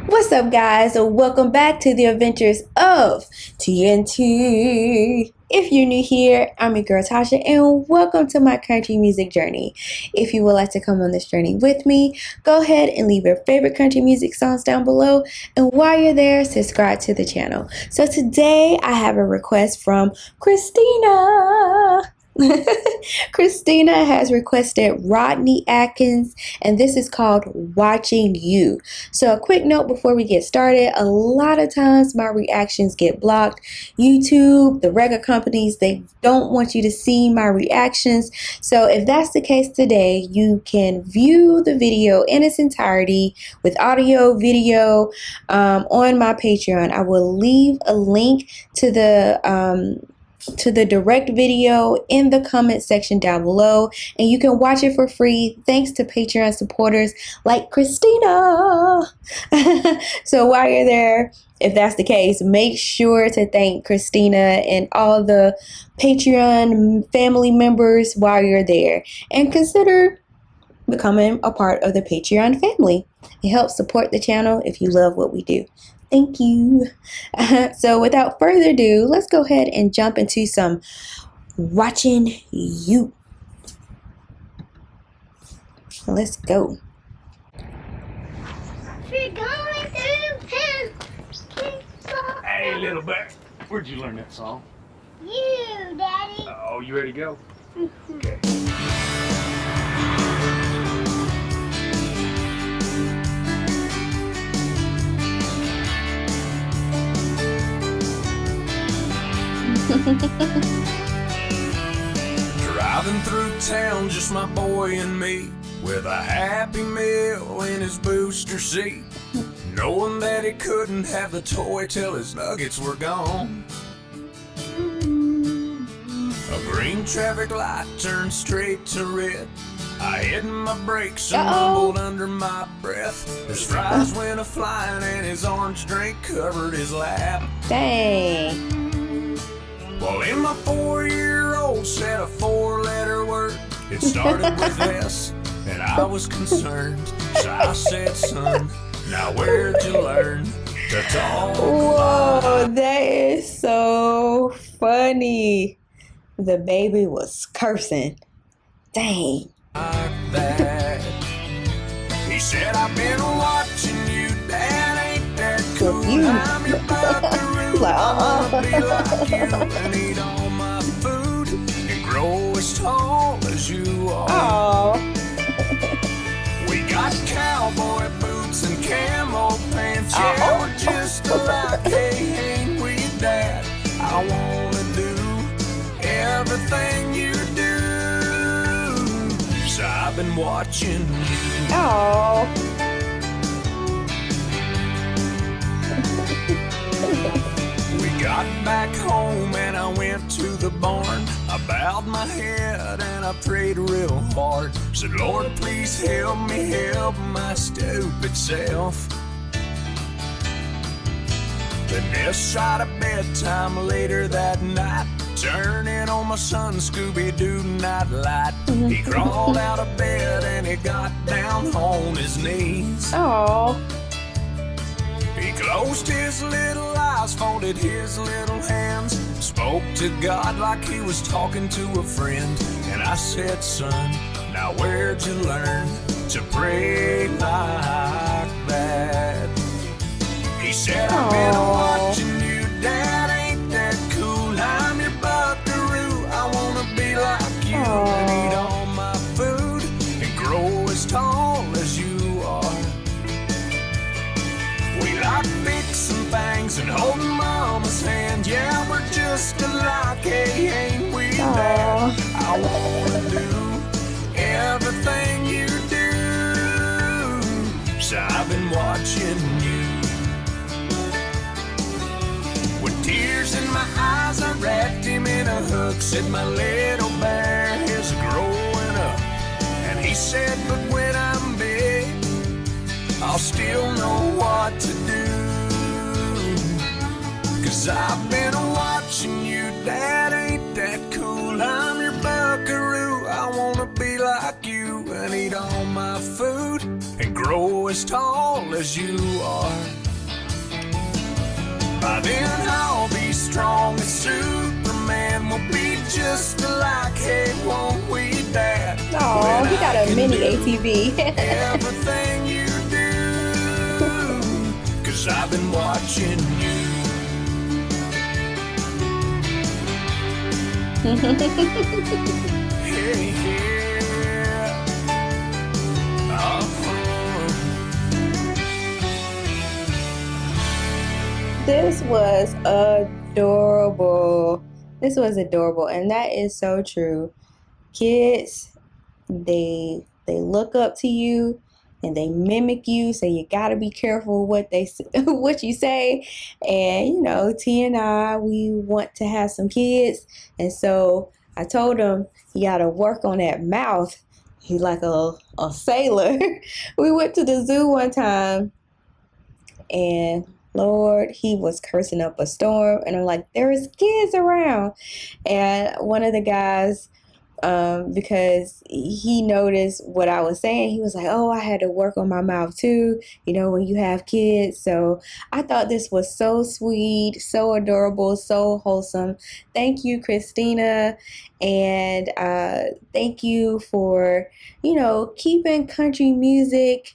What's up, guys? Welcome back to the adventures of TNT. If you're new here, I'm your girl Tasha, and welcome to my country music journey. If you would like to come on this journey with me, go ahead and leave your favorite country music songs down below. And while you're there, subscribe to the channel. So today I have a request from Christina. Christina has requested Rodney Atkins, and this is called Watching You. So a quick note before we get started, a lot of times my reactions get blocked. YouTube, the record companies, they don't want you to see my reactions. So if that's the case today, you can view the video in its entirety with audio, video on my Patreon. I will leave a link to the direct video in the comment section down below, and you can watch it for free thanks to Patreon supporters like Christina. So while you're there, if that's the case, make sure to thank Christina and all the Patreon family members while you're there, and consider becoming a part of the Patreon family. It helps support the channel if you love what we do. Thank you. So without further ado, let's go ahead and jump into some Watching You. Let's go. We're going to Hey, little bear, where'd you learn that song? You, Daddy. Oh, you ready to go? Okay. Driving through town, just my boy and me, with a Happy Meal in his booster seat, knowing that he couldn't have the toy till his nuggets were gone. A green traffic light turned straight to red. I hit my brakes and mumbled under my breath. His fries went a-flying and his orange drink covered his lap. Dang. Well, in my 4-year-old said a 4-letter word. It started with S, and I was concerned. So I said, son, now where'd you learn to talk? Whoa, that is so funny. The baby was cursing. Dang. Like that. He said, I've been watching you, Dad, ain't that cool? I'm your buckaroo. Like, I wanna be like you and eat all my food and grow as tall as you are. Aww. We got cowboy boots and camo pants. Yeah, we're just alike, hey, ain't we, Dad? I wanna do everything you do. So I've been watching you. Aww. We got back home and I went to the barn. I bowed my head and I prayed real hard. Said, Lord, please help me help my stupid self. Then this right at bedtime later that night, turning on my son Scooby-Doo nightlight. He crawled out of bed and he got down on his knees. Aww. He closed his little eyes, folded his little hands, spoke to God like he was talking to a friend. And I said, son, now where'd you learn to pray like that? He said, I've been watching you, Dad, ain't that cool? I'm your buckaroo, I wanna be like you and eat all my food and grow as tall as you are. We like fixing things and holding Mama's hand. Yeah, we're just alike, hey, ain't we, Dad? I wanna do everything you do. So I've been watching you. With tears in my eyes, I wrapped him in a hook. Said my little bear is growing up. And he said, but when I'm big, I'll still know what to do. 'Cause I've been watching you, Dad, ain't that cool? I'm your buckaroo, I wanna be like you and eat all my food and grow as tall as you are. just like, hey, won't we dad? Oh, he got a mini ATV. Everything you do, 'cause I've been watching you. Hey, yeah. This was adorable. This was adorable, and that is so true. Kids, they look up to you and they mimic you, so you got to be careful what they what you say. And you know, T and I, we want to have some kids, and so I told him you got to work on that mouth. He's like a sailor. We went to the zoo one time, and Lord, he was cursing up a storm, and I'm like, there is kids around. And one of the guys, because he noticed what I was saying, he was like, oh, I had to work on my mouth too, you know, when you have kids. So I thought this was so sweet, so adorable, so wholesome. Thank you, Christina. And thank you for, you know, keeping country music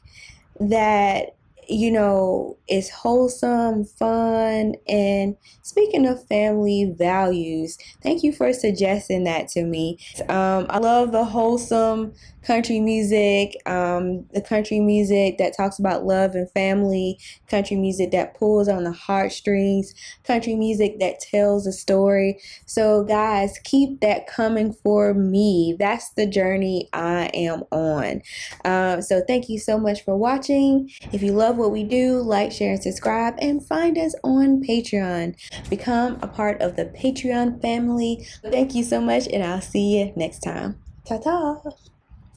that, you know, is wholesome, fun, and speaking of family values, thank you for suggesting that to me. I love the wholesome country music, the country music that talks about love and family, country music that pulls on the heartstrings, country music that tells a story. So guys, keep that coming for me. That's the journey I am on. So thank you so much for watching. If you love what we do, like, share, and subscribe, and find us on Patreon. Become a part of the Patreon family. Thank you so much, and I'll see you next time. Ta-ta!